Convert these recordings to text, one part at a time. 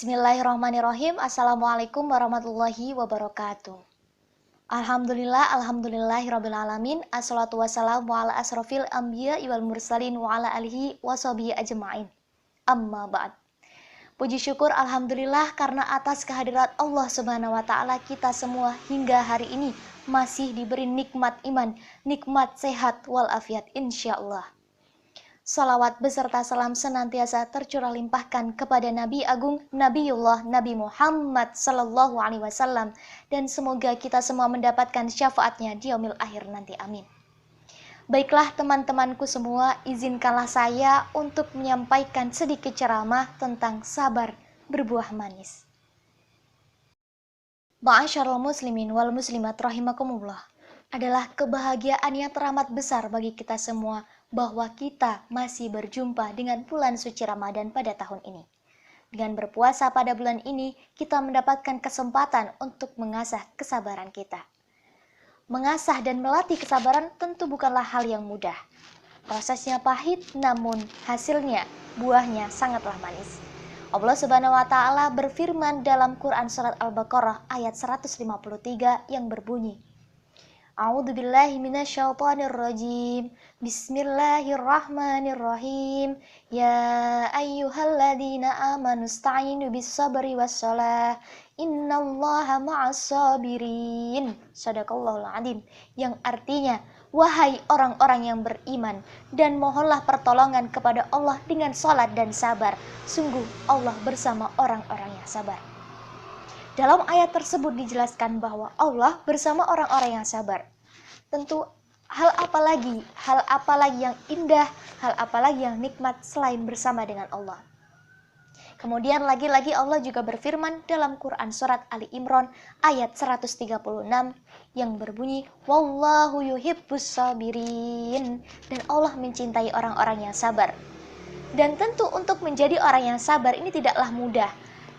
Bismillahirrahmanirrahim. Assalamualaikum warahmatullahi wabarakatuh. Alhamdulillahirrabbilalamin. Assalatu wassalamu ala asrofil anbiya wal mursalin wa ala alihi washabihi ajma'in. Amma ba'd. Puji syukur alhamdulillah karena atas kehadirat Allah Subhanahu wa taala kita semua hingga hari ini masih diberi nikmat iman, nikmat sehat walafiat insyaallah. Salawat beserta salam senantiasa tercurah limpahkan kepada Nabi Agung Nabiullah Nabi Muhammad Sallallahu Alaihi Wasallam, dan semoga kita semua mendapatkan syafaatnya di yaumil akhir nanti, amin. Baiklah teman-temanku semua, izinkanlah saya untuk menyampaikan sedikit ceramah tentang sabar berbuah manis. Ma'asyarul muslimin wal muslimat rahimakumullah. Adalah kebahagiaan yang teramat besar bagi kita semua bahwa kita masih berjumpa dengan bulan suci Ramadan pada tahun ini. Dengan berpuasa pada bulan ini, kita mendapatkan kesempatan untuk mengasah kesabaran kita. Mengasah dan melatih kesabaran tentu bukanlah hal yang mudah. Prosesnya pahit, namun hasilnya, buahnya sangatlah manis. Allah Subhanahu wa taala berfirman dalam Quran surat Al-Baqarah ayat 153 yang berbunyi, A'udzubillahi minasyaitonirrajim. Bismillahirrahmanirrahim. Ya ayyuhalladzina amanu ista'inu bis-sabri was-shalah. Innallaha ma'as-sabirin. Shadaqallahul adzim. Yang artinya, wahai orang-orang yang beriman, dan mohonlah pertolongan kepada Allah dengan salat dan sabar. Sungguh Allah bersama orang-orang yang sabar. Dalam ayat tersebut dijelaskan bahwa Allah bersama orang-orang yang sabar. Tentu hal apa lagi yang indah, hal apa lagi yang nikmat selain bersama dengan Allah. Kemudian lagi-lagi Allah juga berfirman dalam Quran surat Ali Imran ayat 136 yang berbunyi, Wallahu yuhibbus sabirin. Dan Allah mencintai orang-orang yang sabar. Dan tentu untuk menjadi orang yang sabar ini tidaklah mudah.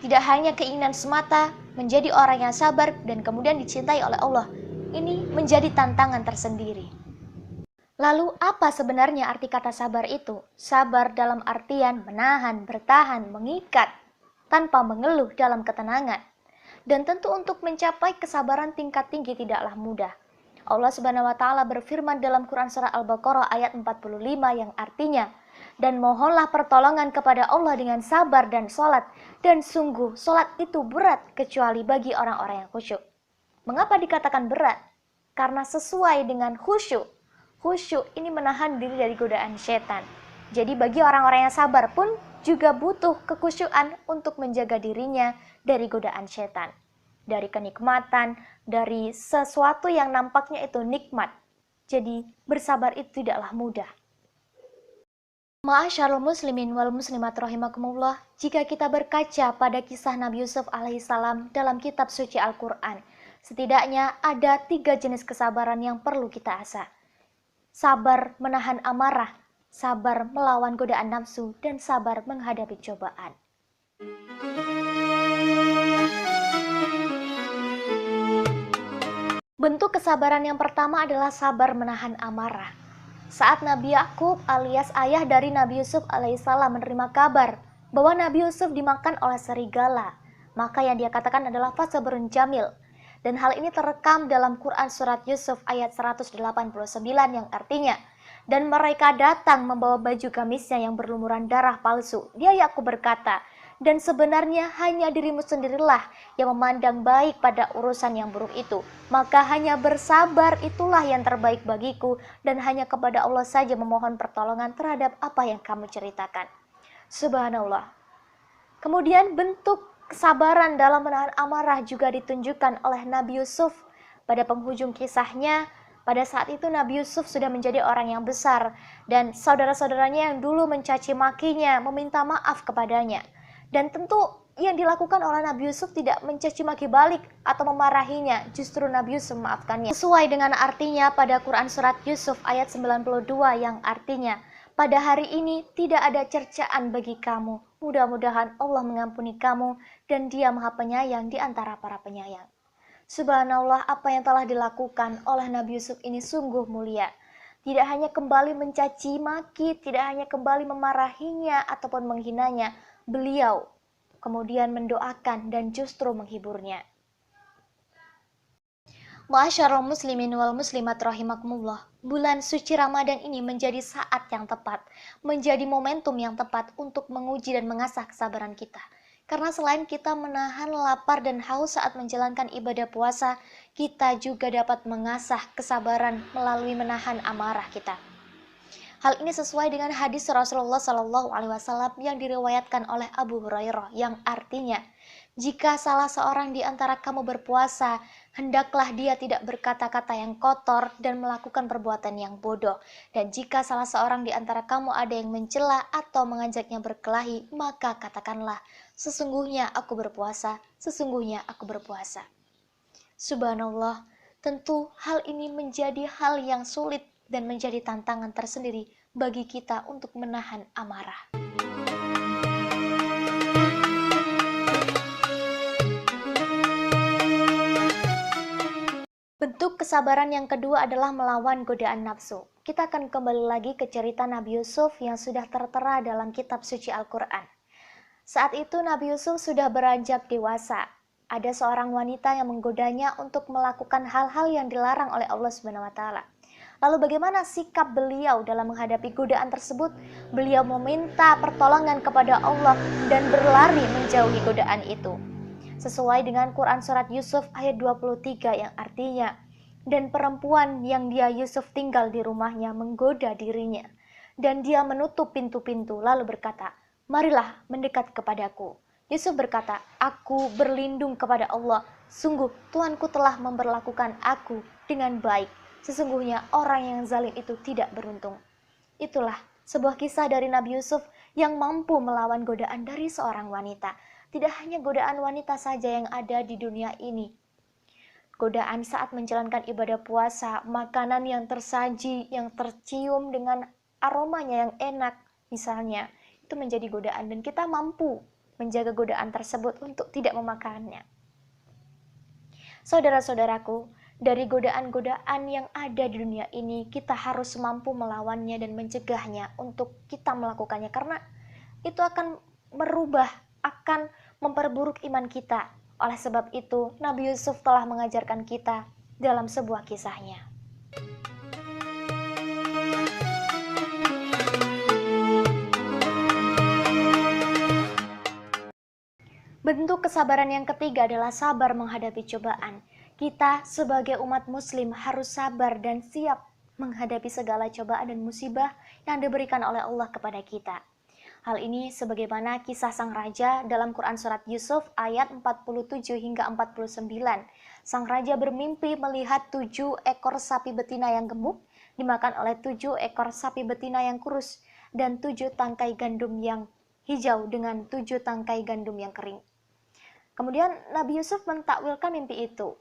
Tidak hanya keinginan semata menjadi orang yang sabar dan kemudian dicintai oleh Allah. Ini menjadi tantangan tersendiri. Lalu apa sebenarnya arti kata sabar itu? Sabar dalam artian menahan, bertahan, mengikat, tanpa mengeluh dalam ketenangan. Dan tentu untuk mencapai kesabaran tingkat tinggi tidaklah mudah. Allah Subhanahu wa taala berfirman dalam Quran surah Al-Baqarah ayat 45 yang artinya, dan mohonlah pertolongan kepada Allah dengan sabar dan sholat, dan sungguh sholat itu berat kecuali bagi orang-orang yang khusyuk. Mengapa dikatakan berat? Karena sesuai dengan khusyuk. Khusyuk ini menahan diri dari godaan setan. Jadi bagi orang-orang yang sabar pun juga butuh kekhusyukan untuk menjaga dirinya dari godaan setan, dari kenikmatan, dari sesuatu yang nampaknya itu nikmat. Jadi bersabar itu tidaklah mudah. Ma'asyarul muslimin wal muslimat rahimakumullah, jika kita berkaca pada kisah Nabi Yusuf alaihissalam dalam kitab suci Al-Quran, setidaknya ada 3 jenis kesabaran yang perlu kita asah. Sabar menahan amarah, sabar melawan godaan nafsu, dan sabar menghadapi cobaan. Bentuk kesabaran yang pertama adalah sabar menahan amarah. Saat Nabi Yakub alias ayah dari Nabi Yusuf alaihissalam menerima kabar bahwa Nabi Yusuf dimakan oleh serigala, maka yang dia katakan adalah fasabrun jamil. Dan hal ini terekam dalam Quran surat Yusuf ayat 189 yang artinya, dan mereka datang membawa baju gamisnya yang berlumuran darah palsu. Dia Yakub berkata, dan sebenarnya hanya dirimu sendirilah yang memandang baik pada urusan yang buruk itu. Maka hanya bersabar itulah yang terbaik bagiku, dan hanya kepada Allah saja memohon pertolongan terhadap apa yang kamu ceritakan. Subhanallah. Kemudian bentuk kesabaran dalam menahan amarah juga ditunjukkan oleh Nabi Yusuf. Pada penghujung kisahnya, pada saat itu Nabi Yusuf sudah menjadi orang yang besar, dan saudara-saudaranya yang dulu mencaci makinya meminta maaf kepadanya. Dan tentu yang dilakukan oleh Nabi Yusuf tidak mencaci maki balik atau memarahinya, justru Nabi Yusuf memaafkannya. Sesuai dengan artinya pada Quran surat Yusuf ayat 92 yang artinya, pada hari ini tidak ada cercaan bagi kamu. Mudah-mudahan Allah mengampuni kamu dan Dia Maha Penyayang di antara para penyayang. Subhanallah, apa yang telah dilakukan oleh Nabi Yusuf ini sungguh mulia. Tidak hanya kembali mencaci maki, tidak hanya kembali memarahinya ataupun menghinanya, beliau kemudian mendoakan dan justru menghiburnya. Ma'asyarul muslimin wal muslimat rahimakumullah, bulan suci Ramadan ini menjadi saat yang tepat, menjadi momentum yang tepat untuk menguji dan mengasah kesabaran kita. Karena selain kita menahan lapar dan haus saat menjalankan ibadah puasa, kita juga dapat mengasah kesabaran melalui menahan amarah kita. Hal ini sesuai dengan hadis Rasulullah SAW yang diriwayatkan oleh Abu Hurairah yang artinya, jika salah seorang di antara kamu berpuasa, hendaklah dia tidak berkata-kata yang kotor dan melakukan perbuatan yang bodoh. Dan jika salah seorang di antara kamu ada yang mencela atau mengajaknya berkelahi, maka katakanlah, sesungguhnya aku berpuasa, sesungguhnya aku berpuasa. Subhanallah, tentu hal ini menjadi hal yang sulit dan menjadi tantangan tersendiri bagi kita untuk menahan amarah. Bentuk kesabaran yang kedua adalah melawan godaan nafsu. Kita akan kembali lagi ke cerita Nabi Yusuf yang sudah tertera dalam kitab suci Al-Quran. Saat itu Nabi Yusuf sudah beranjak dewasa. Ada seorang wanita yang menggodanya untuk melakukan hal-hal yang dilarang oleh Allah Subhanahu wa taala. Lalu bagaimana sikap beliau dalam menghadapi godaan tersebut? Beliau meminta pertolongan kepada Allah dan berlari menjauhi godaan itu. Sesuai dengan Quran Surat Yusuf ayat 23 yang artinya, dan perempuan yang dia Yusuf tinggal di rumahnya menggoda dirinya. Dan dia menutup pintu-pintu lalu berkata, marilah mendekat kepadaku. Yusuf berkata, aku berlindung kepada Allah. Sungguh Tuanku telah memperlakukan aku dengan baik. Sesungguhnya orang yang zalim itu tidak beruntung. Itulah sebuah kisah dari Nabi Yusuf yang mampu melawan godaan dari seorang wanita. Tidak hanya godaan wanita saja yang ada di dunia ini. Godaan saat menjalankan ibadah puasa, makanan yang tersaji, yang tercium dengan aromanya yang enak misalnya, itu menjadi godaan dan kita mampu menjaga godaan tersebut untuk tidak memakannya. Saudara-saudaraku, dari godaan-godaan yang ada di dunia ini, kita harus mampu melawannya dan mencegahnya untuk kita melakukannya. Karena itu akan merubah, akan memperburuk iman kita. Oleh sebab itu, Nabi Yusuf telah mengajarkan kita dalam sebuah kisahnya. Bentuk kesabaran yang ketiga adalah sabar menghadapi cobaan. Kita sebagai umat muslim harus sabar dan siap menghadapi segala cobaan dan musibah yang diberikan oleh Allah kepada kita. Hal ini sebagaimana kisah sang raja dalam Quran Surat Yusuf ayat 47 hingga 49. Sang raja bermimpi melihat 7 ekor sapi betina yang gemuk dimakan oleh 7 ekor sapi betina yang kurus dan 7 tangkai gandum yang hijau dengan 7 tangkai gandum yang kering. Kemudian Nabi Yusuf mentakwilkan mimpi itu.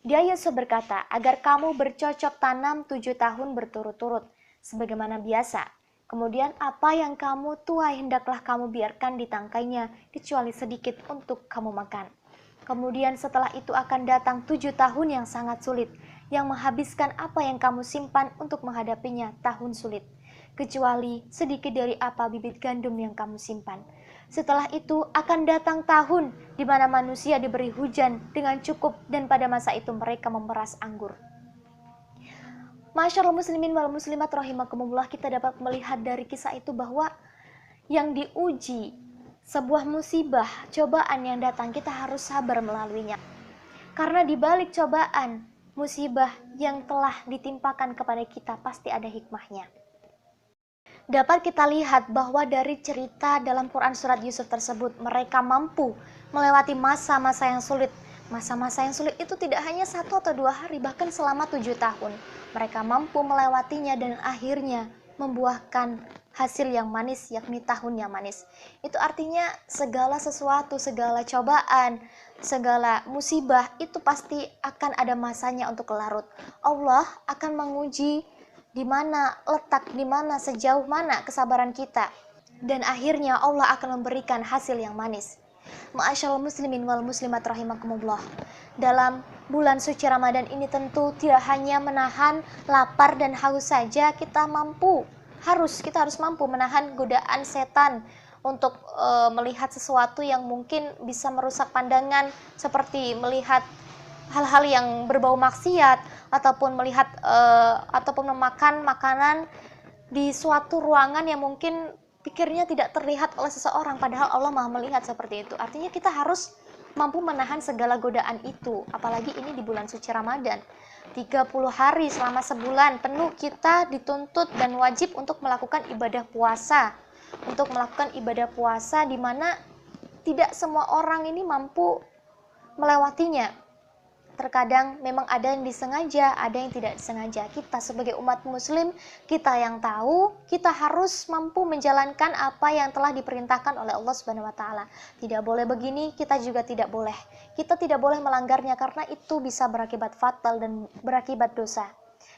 Dia Yusuf berkata, agar kamu bercocok tanam 7 tahun berturut-turut, sebagaimana biasa. Kemudian apa yang kamu tuai hendaklah kamu biarkan di tangkainya, kecuali sedikit untuk kamu makan. Kemudian setelah itu akan datang 7 tahun yang sangat sulit, yang menghabiskan apa yang kamu simpan untuk menghadapinya tahun sulit, kecuali sedikit dari apa bibit gandum yang kamu simpan. Setelah itu akan datang tahun di mana manusia diberi hujan dengan cukup dan pada masa itu mereka memeras anggur. Masyaallah muslimin wal muslimat rahimakumullah, kita dapat melihat dari kisah itu bahwa yang diuji sebuah musibah, cobaan yang datang, kita harus sabar melaluinya. Karena di balik cobaan, musibah yang telah ditimpakan kepada kita pasti ada hikmahnya. Dapat kita lihat bahwa dari cerita dalam Quran Surat Yusuf tersebut, mereka mampu melewati masa-masa yang sulit. Masa-masa yang sulit itu tidak hanya 1 atau 2 hari, bahkan selama 7 tahun. Mereka mampu melewatinya dan akhirnya membuahkan hasil yang manis, yakni tahun yang manis. Itu artinya segala sesuatu, segala cobaan, segala musibah itu pasti akan ada masanya untuk larut. Allah akan menguji di mana letak, di mana sejauh mana kesabaran kita, dan akhirnya Allah akan memberikan hasil yang manis. Ma'asyarul muslimin wal muslimat rahimakumullah, dalam bulan suci Ramadan ini tentu tidak hanya menahan lapar dan haus saja, kita harus mampu menahan godaan setan untuk melihat sesuatu yang mungkin bisa merusak pandangan, seperti melihat hal-hal yang berbau maksiat, ataupun melihat ataupun memakan makanan di suatu ruangan yang mungkin pikirnya tidak terlihat oleh seseorang, padahal Allah Maha melihat seperti itu. Artinya kita harus mampu menahan segala godaan itu, apalagi ini di bulan suci Ramadan. 30 hari selama sebulan penuh kita dituntut dan wajib untuk melakukan ibadah puasa. Untuk melakukan ibadah puasa di mana tidak semua orang ini mampu melewatinya. Terkadang memang ada yang disengaja, ada yang tidak disengaja. Kita sebagai umat muslim, kita yang tahu, kita harus mampu menjalankan apa yang telah diperintahkan oleh Allah Subhanahu wa taala. Tidak boleh begini, kita juga tidak boleh. Kita tidak boleh melanggarnya karena itu bisa berakibat fatal dan berakibat dosa.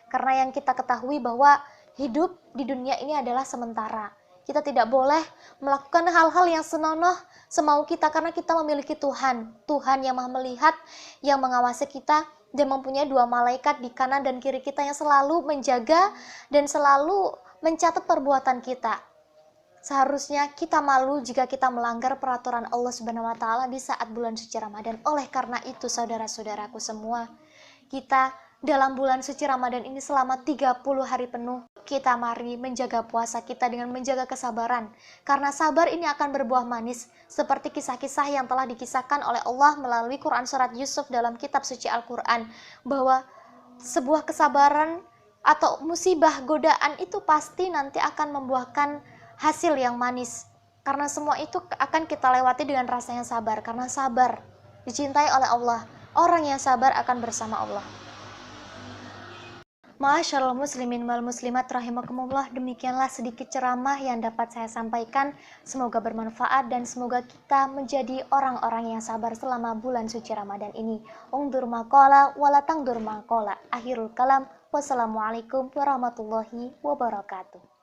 Karena yang kita ketahui bahwa hidup di dunia ini adalah sementara. Kita tidak boleh melakukan hal-hal yang senonoh semau kita karena kita memiliki Tuhan. Tuhan yang Maha melihat, yang mengawasi kita, dan mempunyai 2 malaikat di kanan dan kiri kita yang selalu menjaga dan selalu mencatat perbuatan kita. Seharusnya kita malu jika kita melanggar peraturan Allah Subhanahu wa taala di saat bulan suci Ramadan. Oleh karena itu, saudara-saudaraku semua, kita dalam bulan suci Ramadan ini selama 30 hari penuh, kita mari menjaga puasa kita dengan menjaga kesabaran. Karena sabar ini akan berbuah manis, seperti kisah-kisah yang telah dikisahkan oleh Allah melalui Quran surat Yusuf dalam kitab suci Al-Quran, bahwa sebuah kesabaran atau musibah godaan itu pasti nanti akan membuahkan hasil yang manis. Karena semua itu akan kita lewati dengan rasa yang sabar. Karena sabar dicintai oleh Allah. Orang yang sabar akan bersama Allah. Ma'asyiral muslimin wal muslimat rahimakumullah, demikianlah sedikit ceramah yang dapat saya sampaikan. Semoga bermanfaat dan semoga kita menjadi orang-orang yang sabar selama bulan suci Ramadan ini. Ungdur maqala wala tangdur maqala. Akhirul kalam. Wassalamualaikum warahmatullahi wabarakatuh.